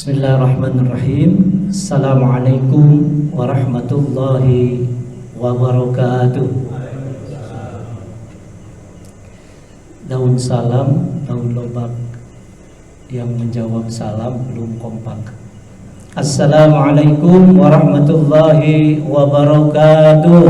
Bismillahirrahmanirrahim. Assalamualaikum warahmatullahi wabarakatuh. Daun salam, daun lobak yang menjawab salam belum kompak. Assalamualaikum warahmatullahi wabarakatuh.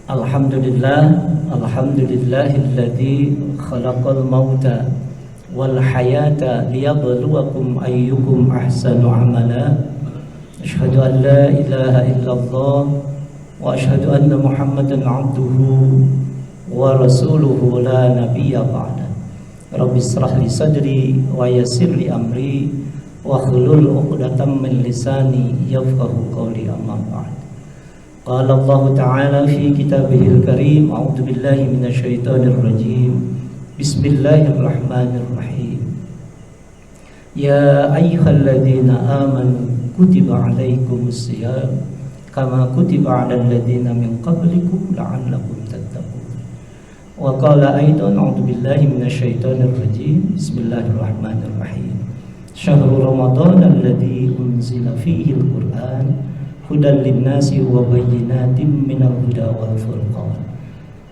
Alhamdulillahilladzi khalaqal mauta wal hayata liyabluwakum ayyukum ahsanu amala. Asyhadu an la ilaha illallah wa asyhadu anna Muhammadan abduhu wa rasuluhu la nabiyya ba'da. Rabbi israh li sadri wa yassir li amri wa hlul 'uqdatam min lisani yafqahu qawli, amma ba'd. Qala Allah Ta'ala fi kitabihil karim, a'udzu billahi minasyaitonir rajim. Bismillahirrahmanirrahim. Ya ayyuhalladzina amanu kutiba 'alaikumus shiyam kama kutiba 'alal ladzina min qablikum la'allakum tattaqun. Wa qala aidan, a'udzu billahi minasyaitonir rajim. Bismillahirrahmanirrahim. Syahrul Ramadan alladzi unzila fihi al-Qur'an hudan linnasi wa bayyinatin minal huda wal furqan.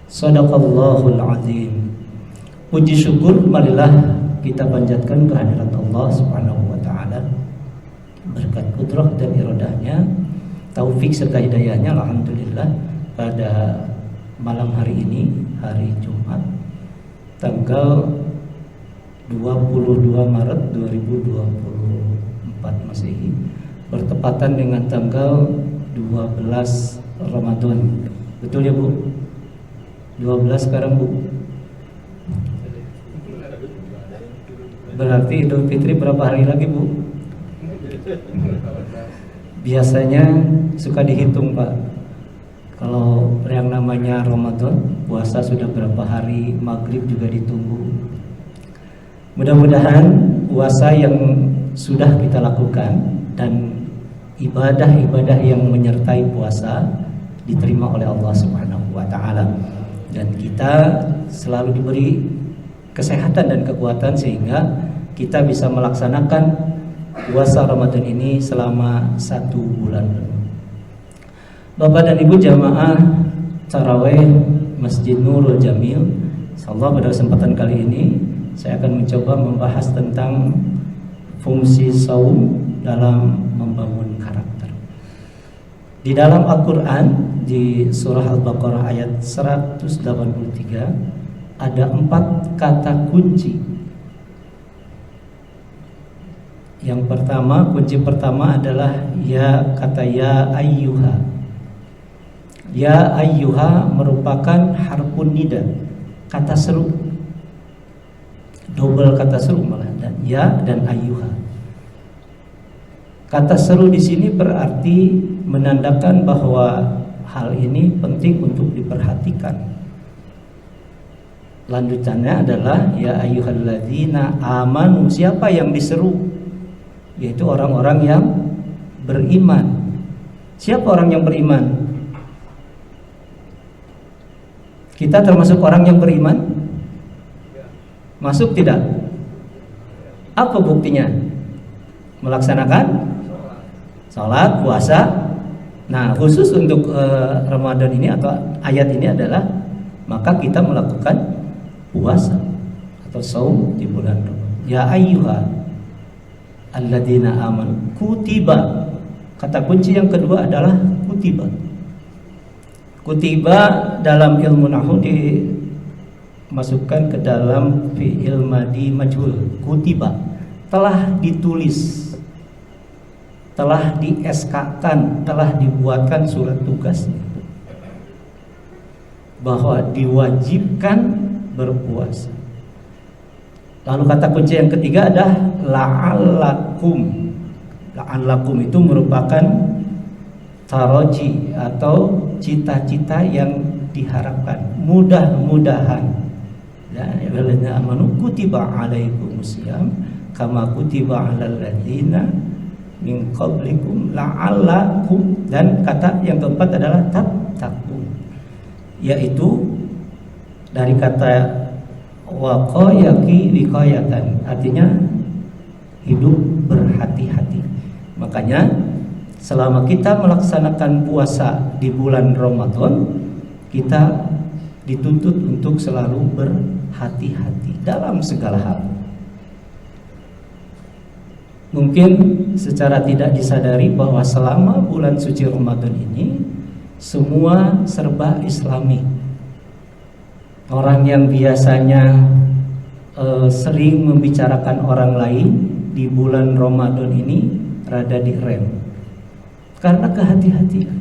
Shadaqallahul azim. Puji syukur marilah kita panjatkan kehadirat Allah Subhanahu wa taala. Berkat kudrah dan iradahnya, taufik serta hidayahnya, alhamdulillah pada malam hari ini, hari Jumat tanggal 22 Maret 2024 Masehi, bertepatan dengan tanggal 12 Ramadan. Betul ya Bu? 12 sekarang Bu. Berarti Idul Fitri berapa hari lagi Bu? Biasanya suka dihitung Pak. Kalau yang namanya Ramadan, puasa sudah berapa hari, maghrib juga ditunggu. Mudah-mudahan puasa yang sudah kita lakukan dan ibadah-ibadah yang menyertai puasa diterima oleh Allah Subhanahu wa taala, dan kita selalu diberi kesehatan dan kekuatan sehingga kita bisa melaksanakan puasa Ramadan ini selama 1 bulan. Bapak dan Ibu jamaah tarawih Masjid Nurul Jamil, insyaallah pada kesempatan kali ini saya akan mencoba membahas tentang fungsi saum dalam membangun karakter. Di dalam Al-Quran, di surah Al-Baqarah ayat 183, ada 4 kata kunci. Yang pertama, kunci pertama adalah kata ya ayyuha. Ya ayyuha merupakan harfun nida, kata seru, double kata seru malah, dan ya dan ayyuha. Kata seru di sini berarti menandakan bahwa hal ini penting untuk diperhatikan. Lanjutannya adalah ya ayyuhalladzina amanu. Siapa yang diseru? Yaitu orang-orang yang beriman. Siapa orang yang beriman? Kita termasuk orang yang beriman? Masuk tidak? Apa buktinya? Melaksanakan salat, puasa. Nah, khusus untuk Ramadan ini atau ayat ini adalah maka kita melakukan puasa atau saum di bulan Ramadan. Ya ayyuha alladzina amanu kutiba. Kata kunci yang kedua adalah kutiba. Kutiba dalam ilmu nahwu dimasukkan ke dalam fi'il madhi majhul. Kutiba, telah ditulis, telah di-SK-kan, telah dibuatkan surat tugasnya bahwa diwajibkan berpuasa. Lalu kata kunci yang ketiga adalah la'allakum. La'allakum itu merupakan taraji atau cita-cita yang diharapkan, mudah-mudahan. Ya ayyuhalladzina amanu kutiba 'alaikumus syiyam kama kutiba 'alal ladzina min qablikum la'allakum. Dan kata yang keempat adalah tattaqun, yaitu dari kata waqayaki wiqayatan, artinya hidup berhati-hati. Makanya selama kita melaksanakan puasa di bulan Ramadan, kita dituntut untuk selalu berhati-hati dalam segala hal. Mungkin secara tidak disadari bahwa selama bulan suci Ramadan ini semua serba islami. Orang yang biasanya sering membicarakan orang lain di bulan Ramadan ini rada direm karena kehati-hatian.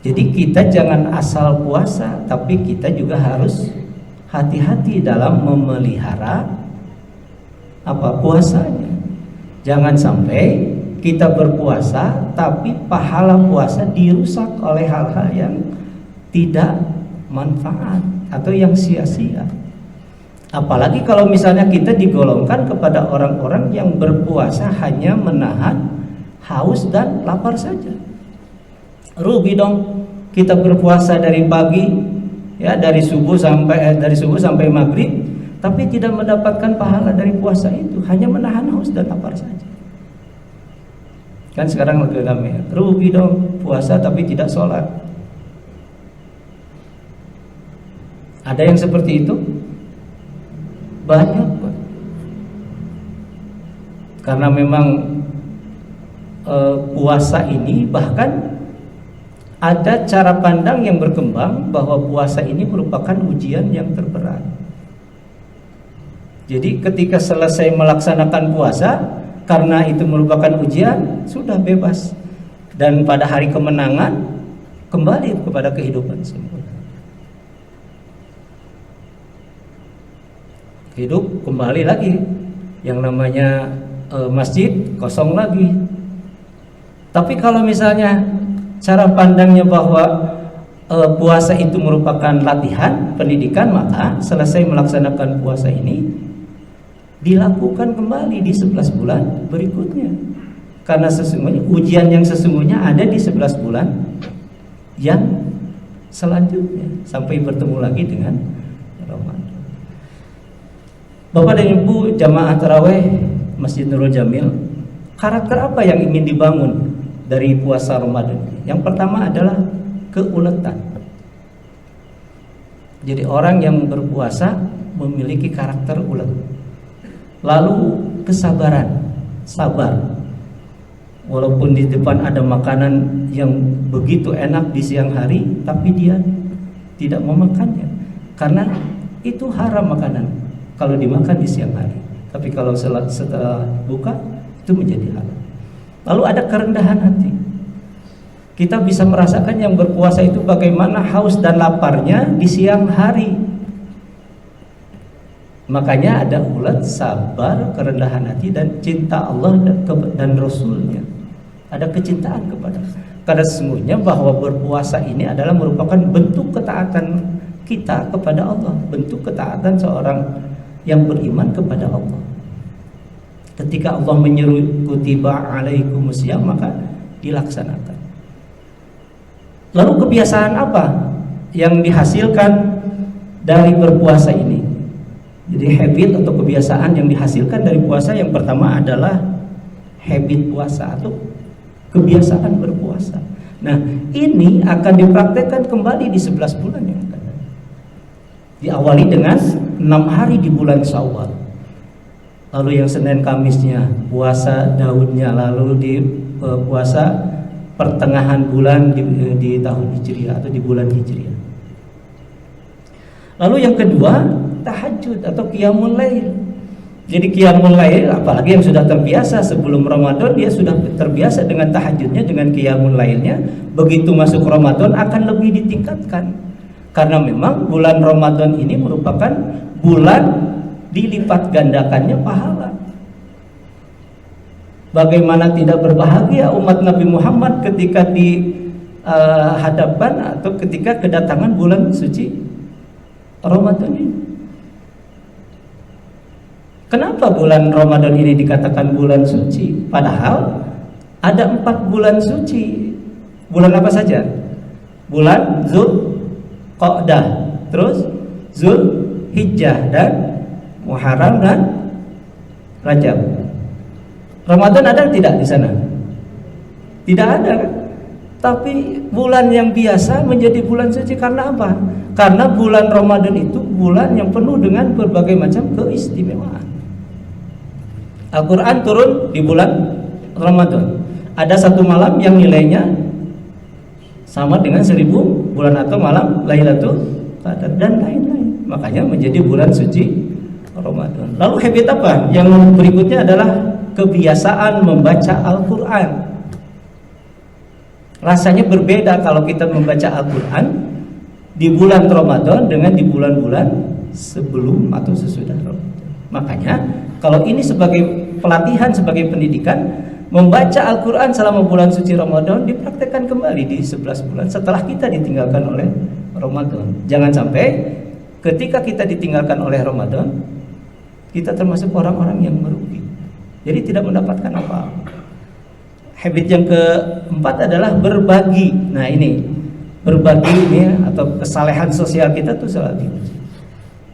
Jadi kita jangan asal puasa, tapi kita juga harus hati-hati dalam memelihara puasanya. Jangan sampai kita berpuasa tapi pahala puasa dirusak oleh hal-hal yang tidak manfaat atau yang sia-sia. Apalagi kalau misalnya kita digolongkan kepada orang-orang yang berpuasa hanya menahan haus dan lapar saja. Rugi dong, kita berpuasa dari pagi, ya dari subuh sampai maghrib, tapi tidak mendapatkan pahala dari puasa itu, hanya menahan haus dan lapar saja. Kan sekarang lagi ramai, rugi dong puasa tapi tidak sholat. Ada yang seperti itu? Banyak, Pak. Karena memang puasa ini bahkan ada cara pandang yang berkembang bahwa puasa ini merupakan ujian yang terberat. Jadi ketika selesai melaksanakan puasa, karena itu merupakan ujian, sudah bebas. Dan pada hari kemenangan kembali kepada kehidupan sempurna. Hidup kembali lagi, yang namanya masjid kosong lagi. Tapi kalau misalnya cara pandangnya bahwa puasa itu merupakan latihan, pendidikan, maka selesai melaksanakan puasa ini dilakukan kembali di 11 bulan berikutnya. Karena sesungguhnya ujian yang sesungguhnya ada di 11 bulan yang selanjutnya sampai bertemu lagi dengan Ramadan. Bapak dan Ibu jamaah tarawih Masjid Nurul Jamil, karakter apa yang ingin dibangun dari puasa Ramadan? Yang pertama adalah keuletan. Jadi orang yang berpuasa memiliki karakter ulet. Lalu kesabaran, sabar. Walaupun di depan ada makanan yang begitu enak di siang hari, tapi dia tidak memakannya karena itu haram makanan kalau dimakan di siang hari. Tapi kalau setelah buka itu menjadi halal. Lalu ada kerendahan hati. Kita bisa merasakan yang berpuasa itu bagaimana haus dan laparnya di siang hari. Makanya ada ulet, sabar, kerendahan hati, dan cinta Allah dan Rasulnya. Ada kecintaan karena sesungguhnya bahwa berpuasa ini adalah merupakan bentuk ketaatan kita kepada Allah, bentuk ketaatan seorang yang beriman kepada Allah. Ketika Allah menyeru kutiba alaikumusiyam, maka dilaksanakan. Lalu kebiasaan apa yang dihasilkan dari berpuasa ini? Jadi habit atau kebiasaan yang dihasilkan dari puasa yang pertama adalah habit puasa atau kebiasaan berpuasa. Nah, ini akan dipraktekkan kembali di 11 bulan yang akan datang. Diawali dengan 6 hari di bulan Syawal. Lalu yang Senin Kamisnya puasa Daudnya, lalu di puasa pertengahan bulan di tahun Hijriah atau di bulan Hijriah. Lalu yang kedua, tahajud atau qiyamul lail. Jadi qiyamul lail, apalagi yang sudah terbiasa sebelum Ramadan, dia sudah terbiasa dengan tahajudnya, dengan qiyamul lailnya. Begitu masuk Ramadan akan lebih ditingkatkan. Karena memang bulan Ramadan ini merupakan bulan dilipat gandakannya pahala. Bagaimana tidak berbahagia umat Nabi Muhammad ketika dihadapkan atau ketika kedatangan bulan suci Ramadan ini. Kenapa bulan Ramadan ini dikatakan bulan suci? Padahal ada 4 bulan suci. Bulan apa saja? Bulan Zulqa'dah, terus Hijjah dan Muharram dan Rajab. Ramadan ada tidak di sana? Tidak ada kan? Tapi bulan yang biasa menjadi bulan suci karena apa? Karena bulan Ramadan itu bulan yang penuh dengan berbagai macam keistimewaan. Al-Quran turun di bulan Ramadan. Ada satu malam yang nilainya sama dengan 1000 bulan atau malam Lailatul Qadar dan lain-lain. Makanya menjadi bulan suci Ramadan. Lalu habit apa? Yang berikutnya adalah kebiasaan membaca Al-Quran. Rasanya berbeda kalau kita membaca Al-Quran di bulan Ramadan dengan di bulan-bulan sebelum atau sesudah Ramadan. Makanya kalau ini sebagai pelatihan, sebagai pendidikan, membaca Al-Quran selama bulan suci Ramadan dipraktekkan kembali di 11 bulan setelah kita ditinggalkan oleh Ramadan. Jangan sampai ketika kita ditinggalkan oleh Ramadan, kita termasuk orang-orang yang merugi, jadi tidak mendapatkan apa-apa. Habit yang keempat adalah berbagi. Nah ini berbagi ini atau kesalehan sosial kita tuh selalu.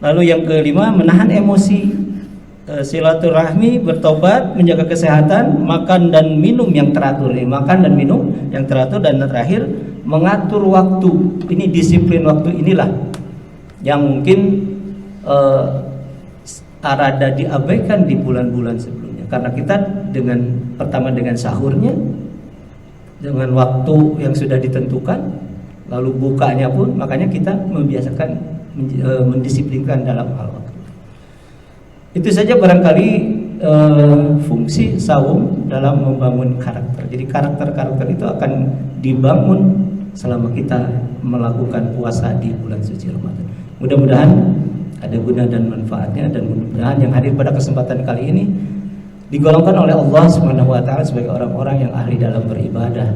Lalu yang kelima, menahan emosi, silaturahmi, bertobat, menjaga kesehatan, makan dan minum yang teratur. Makan dan minum yang teratur, dan terakhir mengatur waktu. Ini disiplin waktu inilah yang mungkin rada diabaikan di bulan-bulan sebelumnya. Karena kita pertama dengan sahurnya, dengan waktu yang sudah ditentukan, lalu bukanya pun, makanya kita membiasakan mendisiplinkan dalam hal waktu. Itu saja barangkali fungsi saum dalam membangun karakter. Jadi karakter itu akan dibangun selama kita melakukan puasa di bulan suci Ramadan. Mudah-mudahan ada guna dan manfaatnya, dan mudah-mudahan yang hadir pada kesempatan kali ini digolongkan oleh Allah Subhanahu wa taala sebagai orang-orang yang ahli dalam beribadah,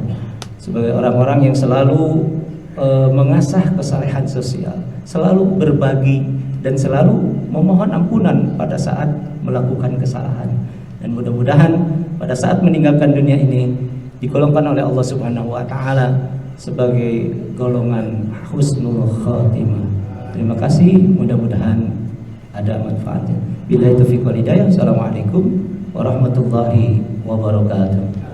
sebagai orang-orang yang selalu mengasah kesalehan sosial, selalu berbagi dan selalu memohon ampunan pada saat melakukan kesalahan. Dan mudah-mudahan pada saat meninggalkan dunia ini digolongkan oleh Allah Subhanahu wa taala sebagai golongan husnul khatimah. Terima kasih, mudah-mudahan ada manfaatnya. Billahi taufiq wal hidayah. Assalamualaikum warahmatullahi wabarakatuh.